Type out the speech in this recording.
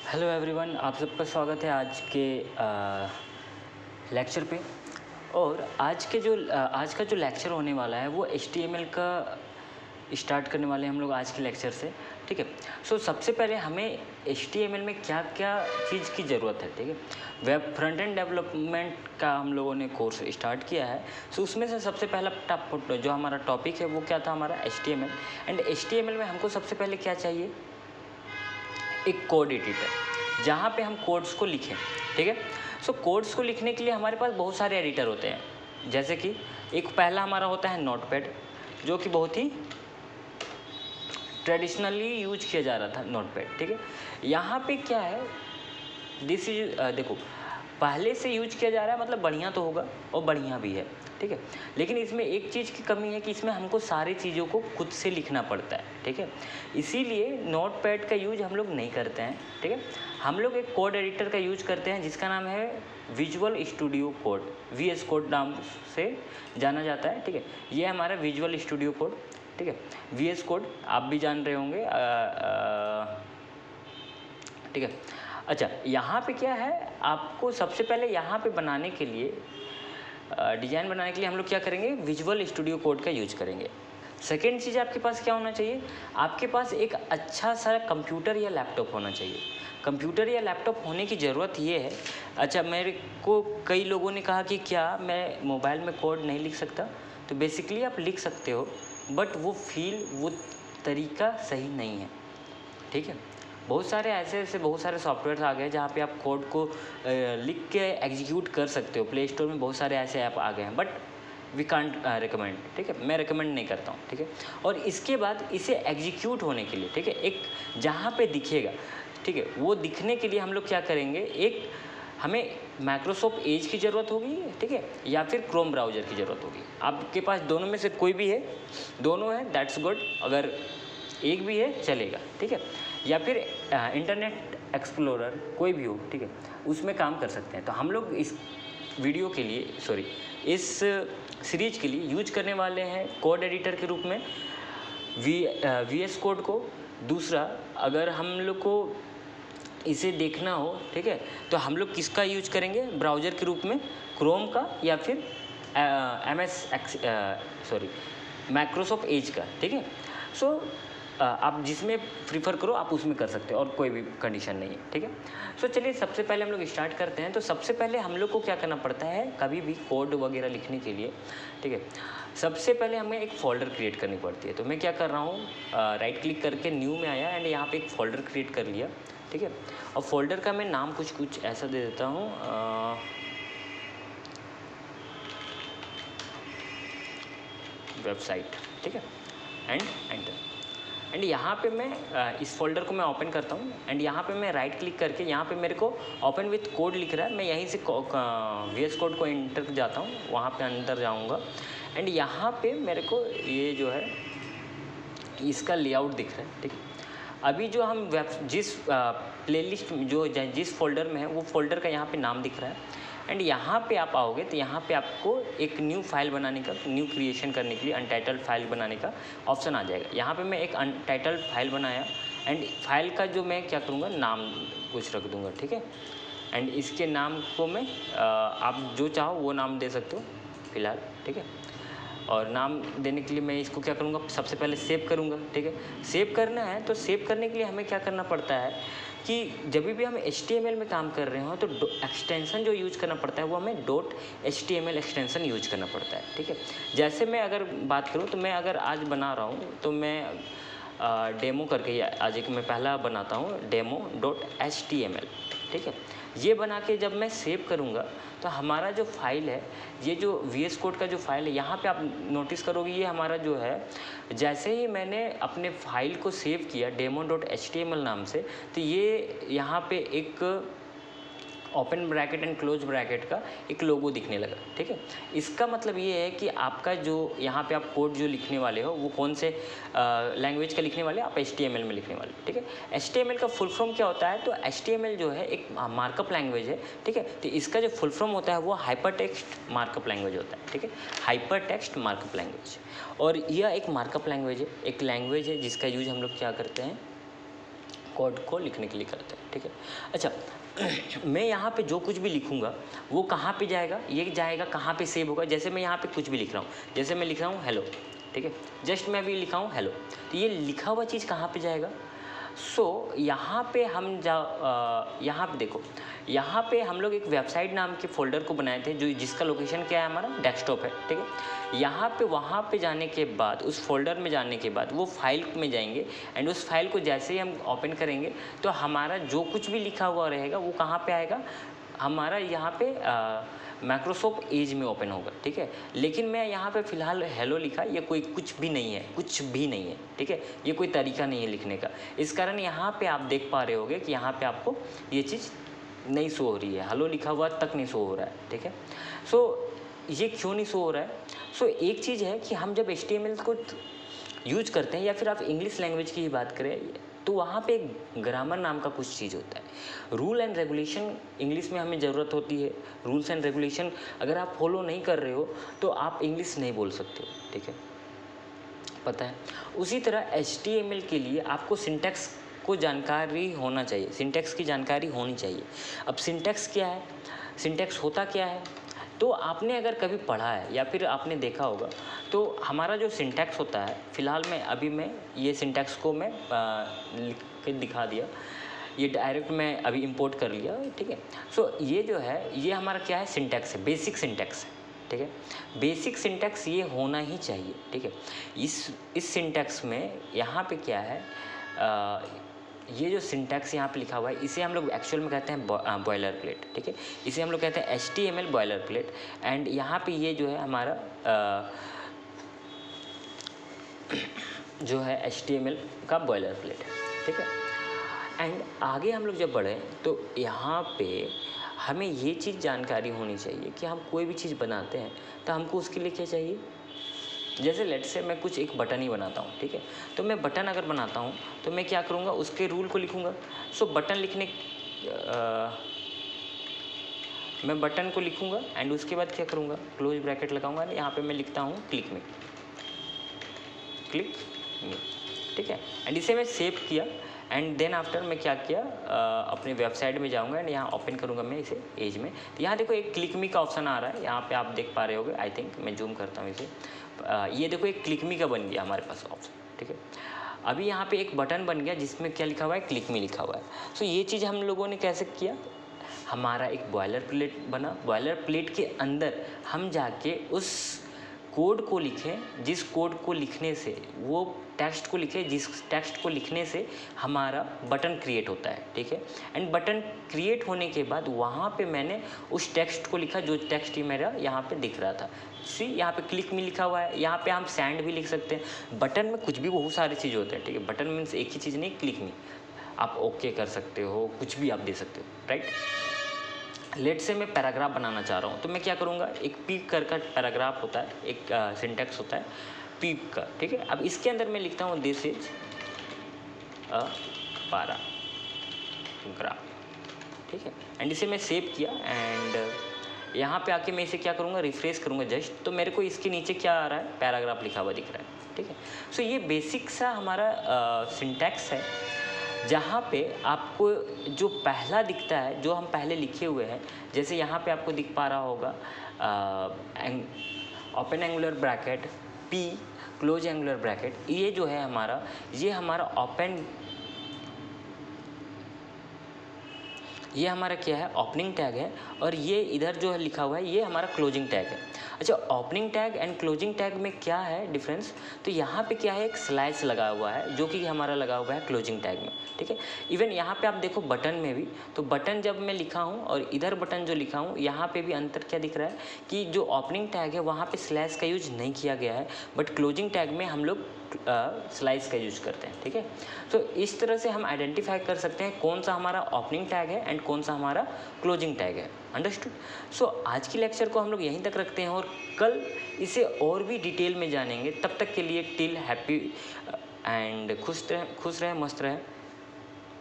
Hello everyone, आप सबका स्वागत है आज के लेक्चर पे। और आज का जो लेक्चर होने वाला है वो HTML का स्टार्ट करने वाले हैं हम लोग आज के लेक्चर से। ठीक है। सो सबसे पहले हमें HTML में क्या क्या चीज़ की ज़रूरत है। ठीक है। वेब फ्रंट एंड डेवलपमेंट का हम लोगों ने कोर्स स्टार्ट किया है। सो उसमें से सबसे पहला जो हमारा टॉपिक है वो क्या था, हमारा HTML। एंड HTML में हमको सबसे पहले क्या चाहिए, एक कोड एडिटर जहाँ पे हम कोड्स को लिखें। ठीक है। सो कोड्स को लिखने के लिए हमारे पास बहुत सारे एडिटर होते हैं, जैसे कि एक पहला हमारा होता है नोटपैड, जो कि बहुत ही ट्रेडिशनली यूज किया जा रहा था नोटपैड। ठीक है। यहाँ पे क्या है, दिस इज देखो, पहले से यूज किया जा रहा है मतलब बढ़िया तो होगा और बढ़िया भी है। ठीक है। लेकिन इसमें एक चीज़ की कमी है कि इसमें हमको सारी चीज़ों को खुद से लिखना पड़ता है। ठीक है। इसीलिए नोटपैड का यूज हम लोग नहीं करते हैं। ठीक है। हम लोग एक कोड एडिटर का यूज करते हैं जिसका नाम है visual studio code, VS code नाम से जाना जाता है। ठीक है। ये हमारा विजुअल स्टूडियो कोड। ठीक है। VS कोड आप भी जान रहे होंगे। ठीक है। अच्छा, यहाँ पे क्या है, आपको सबसे पहले यहाँ पे बनाने के लिए डिज़ाइन बनाने के लिए हम लोग क्या करेंगे, विजुअल स्टूडियो कोड का यूज करेंगे। सेकेंड चीज़ आपके पास क्या होना चाहिए, आपके पास एक अच्छा सा कंप्यूटर या लैपटॉप होना चाहिए। कंप्यूटर या लैपटॉप होने की ज़रूरत ये है, अच्छा मेरे को कई लोगों ने कहा कि क्या मैं मोबाइल में कोड नहीं लिख सकता, तो बेसिकली आप लिख सकते हो, बट वो तरीका सही नहीं है। ठीक है। बहुत सारे सॉफ्टवेयर आ गए जहाँ पे आप कोड को लिख के एग्जीक्यूट कर सकते हो। प्ले स्टोर में बहुत सारे ऐसे ऐप आ गए हैं, बट वी कांट रिकमेंड। ठीक है। मैं रिकमेंड नहीं करता हूँ। ठीक है। और इसके बाद इसे एग्जीक्यूट होने के लिए, ठीक है, एक जहाँ पे दिखेगा, ठीक है, वो दिखने के लिए हम लोग क्या करेंगे, एक हमें माइक्रोसॉफ्ट एज की ज़रूरत होगी, ठीक है, या फिर क्रोम ब्राउज़र की ज़रूरत होगी। आपके पास दोनों में से कोई भी है, दोनों है दैट्स गुड, अगर एक भी है चलेगा। ठीक है। या फिर इंटरनेट एक्सप्लोरर कोई भी हो, ठीक है, उसमें काम कर सकते हैं। तो हम लोग इस वीडियो के लिए इस सीरीज के लिए यूज करने वाले हैं कोड एडिटर के रूप में VS कोड को। दूसरा, अगर हम लोग को इसे देखना हो, ठीक है, तो हम लोग किसका यूज करेंगे ब्राउज़र के रूप में, क्रोम का या फिर माइक्रोसॉफ्ट एज का। ठीक है। सो आप जिसमें प्रीफर करो आप उसमें कर सकते हो और कोई भी कंडीशन नहीं है। ठीक है। सो चलिए सबसे पहले हम लोग स्टार्ट करते हैं। तो सबसे पहले हम लोग को क्या करना पड़ता है, कभी भी कोड वगैरह लिखने के लिए, ठीक है, सबसे पहले हमें एक फ़ोल्डर क्रिएट करनी पड़ती है। तो मैं क्या कर रहा हूँ, राइट क्लिक करके न्यू में आया एंड यहाँ पे एक फ़ोल्डर क्रिएट कर लिया। ठीक है। और फोल्डर का मैं नाम कुछ ऐसा दे देता हूँ, वेबसाइट। ठीक है। And enter. एंड यहाँ पे मैं इस फोल्डर को मैं ओपन करता हूँ एंड यहाँ पे मैं राइट क्लिक करके यहाँ पे मेरे को ओपन विथ कोड लिख रहा है, मैं यहीं से VS कोड को एंटर जाता हूँ, वहाँ पे अंदर जाऊँगा एंड यहाँ पे मेरे को ये जो है इसका लेआउट दिख रहा है। ठीक है। अभी जो हम जिस प्लेलिस्ट जिस फोल्डर में है वो फोल्डर का यहाँ पे नाम दिख रहा है एंड यहाँ पे आप आओगे तो यहाँ पे आपको एक न्यू फाइल बनाने का, न्यू क्रिएशन करने के लिए अनटाइटल्ड फाइल बनाने का ऑप्शन आ जाएगा। यहाँ पे मैं एक अनटाइटल्ड फाइल बनाया एंड फाइल का जो मैं क्या करूँगा, नाम कुछ रख दूँगा। ठीक है। एंड इसके नाम को मैं आप जो चाहो वो नाम दे सकते हो फिलहाल। ठीक है। और नाम देने के लिए मैं इसको क्या करूँगा, सबसे पहले सेव करूँगा। ठीक है। सेव करना है तो सेव करने के लिए हमें क्या करना पड़ता है कि जब भी हम HTML में काम कर रहे हो तो एक्सटेंशन जो यूज करना पड़ता है वो हमें .html एक्सटेंशन यूज करना पड़ता है। ठीक है। जैसे मैं अगर बात करूँ तो मैं अगर आज बना रहा हूँ तो मैं डेमो करके आज एक मैं पहला बनाता हूँ demo.html। ठीक है। ये बना के जब मैं सेव करूँगा तो हमारा जो फाइल है, ये जो VS कोड का जो फाइल है, यहाँ पे आप नोटिस करोगे ये हमारा जो है, जैसे ही मैंने अपने फाइल को सेव किया demo.html नाम से, तो ये यहाँ पे एक open bracket and close bracket का एक लोगो दिखने लगा। ठीक है। इसका मतलब ये है कि आपका जो यहाँ पे आप कोड जो लिखने वाले हो वो कौन से लैंग्वेज का लिखने वाले, आप HTML में लिखने वाले। ठीक है। HTML का फुल फॉर्म क्या होता है, तो HTML जो है एक मार्कअप लैंग्वेज है। ठीक है। तो इसका जो फुल फॉर्म होता है वो हाइपर टेक्स्ट मार्कअप लैंग्वेज होता है। ठीक है। हाइपर टेक्स्ट मार्कअप लैंग्वेज, और यह एक मार्कअप लैंग्वेज है, एक लैंग्वेज है जिसका यूज हम लोग क्या करते हैं, कोड को लिखने के लिए करते हैं, ठीक है। अच्छा, मैं यहाँ पे जो कुछ भी लिखूँगा वो कहाँ पे जाएगा, ये जाएगा कहाँ पे सेव होगा। जैसे मैं यहाँ पे कुछ भी लिख रहा हूँ, जैसे मैं लिख रहा हूँ हेलो, ठीक है, जस्ट मैं अभी लिखा हूँ हेलो, तो ये लिखा हुआ चीज़ कहाँ पे जाएगा। सो यहाँ पे हम यहाँ पे देखो, यहाँ पे हम लोग एक वेबसाइट नाम के फोल्डर को बनाए थे जो जिसका लोकेशन क्या है, हमारा डेस्कटॉप है, ठीक है। यहाँ पे वहाँ पे जाने के बाद, उस फोल्डर में जाने के बाद वो फाइल में जाएंगे एंड उस फाइल को जैसे ही हम ओपन करेंगे तो हमारा जो कुछ भी लिखा हुआ रहेगा वो कहाँ पे आएगा, हमारा यहाँ पे माइक्रोसॉफ्ट एज में ओपन होगा, ठीक है। लेकिन मैं यहाँ पे फ़िलहाल हेलो लिखा, ये कोई कुछ भी नहीं है, कुछ भी नहीं है, ठीक है, ये कोई तरीका नहीं है लिखने का। इस कारण यहाँ पे आप देख पा रहे होगे कि यहाँ पे आपको ये चीज़ नहीं शो हो रही है, हेलो लिखा हुआ तक नहीं शो हो रहा है, ठीक है। सो ये क्यों नहीं शो हो रहा है। सो एक चीज़ है कि हम जब HTML को यूज करते हैं या फिर आप इंग्लिश लैंग्वेज की ही बात करें तो वहाँ पे एक ग्रामर नाम का कुछ चीज़ होता है। रूल एंड रेगुलेशन इंग्लिश में हमें ज़रूरत होती है। रूल्स एंड रेगुलेशन अगर आप फॉलो नहीं कर रहे हो तो आप इंग्लिश नहीं बोल सकते हो, ठीक है, पता है। उसी तरह HTML के लिए आपको सिंटैक्स को जानकारी होना चाहिए, सिंटैक्स की जानकारी होनी चाहिए। अब सिंटैक्स क्या है, सिंटैक्स होता क्या है, तो आपने अगर कभी पढ़ा है या फिर आपने देखा होगा तो हमारा जो सिंटैक्स होता है, फ़िलहाल मैं ये सिंटैक्स को मैं लिख के दिखा दिया, ये डायरेक्ट मैं अभी इंपोर्ट कर लिया, ठीक है। सो ये जो है ये हमारा क्या है, सिंटैक्स है, बेसिक सिंटैक्स है, ठीक है। बेसिक सिंटैक्स ये होना ही चाहिए, ठीक है। इस सिंटैक्स में यहाँ पे क्या है, ये जो सिंटैक्स यहाँ पे लिखा हुआ है इसे हम लोग एक्चुअल में कहते हैं बॉयलर प्लेट, ठीक है। इसे हम लोग कहते हैं HTML बॉयलर प्लेट। एंड यहाँ पे ये जो है हमारा जो है HTML का बॉयलर प्लेट है, ठीक है। एंड आगे हम लोग जब बढ़े तो यहाँ पे हमें ये चीज़ जानकारी होनी चाहिए कि हम कोई भी चीज़ बनाते हैं तो हमको उसके लिए क्या चाहिए। जैसे लेट से मैं कुछ एक बटन ही बनाता हूँ, ठीक है, तो मैं बटन अगर बनाता हूँ तो मैं क्या करूँगा, उसके रूल को लिखूँगा। सो बटन लिखने मैं बटन को लिखूँगा एंड उसके बाद क्या करूँगा, क्लोज ब्रैकेट लगाऊँगा, यहाँ पे मैं लिखता हूँ क्लिक मी, ठीक है। एंड इसे मैं सेव किया एंड देन आफ्टर मैं क्या किया, अपने वेबसाइट में जाऊँगा एंड यहाँ ओपन करूँगा मैं इसे एज में। तो यहाँ देखो एक क्लिक मी का ऑप्शन आ रहा है, यहाँ पे आप देख पा रहे होगे, आई थिंक मैं जूम करता हूँ इसे। ये देखो एक क्लिक मी का बन गया हमारे पास ऑप्शन, ठीक है। अभी यहाँ पे एक बटन बन गया जिसमें क्या लिखा हुआ है, क्लिक मी लिखा हुआ है। सो ये चीज़ हम लोगों ने कैसे किया, हमारा एक बॉयलर प्लेट बना, बॉयलर प्लेट के अंदर हम जाके उस कोड को लिखें जिस कोड को लिखने से, वो टेक्स्ट को लिखें जिस टेक्स्ट को लिखने से हमारा बटन क्रिएट होता है, ठीक है। एंड बटन क्रिएट होने के बाद वहाँ पे मैंने उस टेक्स्ट को लिखा जो टेक्स्ट ही मेरा यहाँ पे दिख रहा था। सी यहाँ पे क्लिक मी लिखा हुआ है, यहाँ पे हम सेंड भी लिख सकते हैं। बटन में कुछ भी बहुत सारी चीज़ होते हैं, ठीक है। बटन मीन्स एक ही चीज़ नहीं, क्लिक मी आप ओके कर सकते हो, कुछ भी आप दे सकते हो, राइट। लेट से मैं पैराग्राफ बनाना चाह रहा हूँ तो मैं क्या करूँगा, एक पीक कर पैराग्राफ होता है, एक सिंटैक्स होता है पीक का, ठीक है। अब इसके अंदर मैं लिखता हूँ दिस इज अ पैराग्राफ, ठीक है। एंड इसे मैं सेव किया एंड यहाँ पे आके मैं इसे क्या करूँगा, रिफ्रेश करूँगा जस्ट, तो मेरे को इसके नीचे क्या आ रहा है, पैराग्राफ लिखा हुआ दिख रहा है, ठीक है। सो ये बेसिक सा हमारा सिंटैक्स है जहाँ पे आपको जो पहला दिखता है, जो हम पहले लिखे हुए हैं, जैसे यहाँ पे आपको दिख पा रहा होगा open angular bracket P close angular bracket, ये जो है हमारा, ये हमारा ओपन, ये हमारा क्या है, ओपनिंग टैग है। और ये इधर जो है लिखा हुआ है ये हमारा क्लोजिंग टैग है। अच्छा, opening tag and closing tag में क्या है डिफरेंस, तो यहाँ पे क्या है, एक स्लैश लगा हुआ है जो कि हमारा लगा हुआ है क्लोजिंग टैग में, ठीक है। इवन यहाँ पे आप देखो बटन में भी, तो बटन जब मैं लिखा हूँ और इधर बटन जो लिखा हूँ, यहाँ पे भी अंतर क्या दिख रहा है कि जो ओपनिंग टैग है वहाँ पे स्लैश का यूज नहीं किया गया है, बट क्लोजिंग टैग में हम लोग स्लाइस का यूज करते हैं, ठीक है। तो इस तरह से हम आइडेंटिफाई कर सकते हैं कौन सा हमारा ओपनिंग टैग है एंड कौन सा हमारा क्लोजिंग टैग है। अंडरस्टूड। सो आज की लेक्चर को हम लोग यहीं तक रखते हैं और कल इसे और भी डिटेल में जानेंगे। तब तक के लिए टिल हैप्पी एंड खुश रहे मस्त रहे।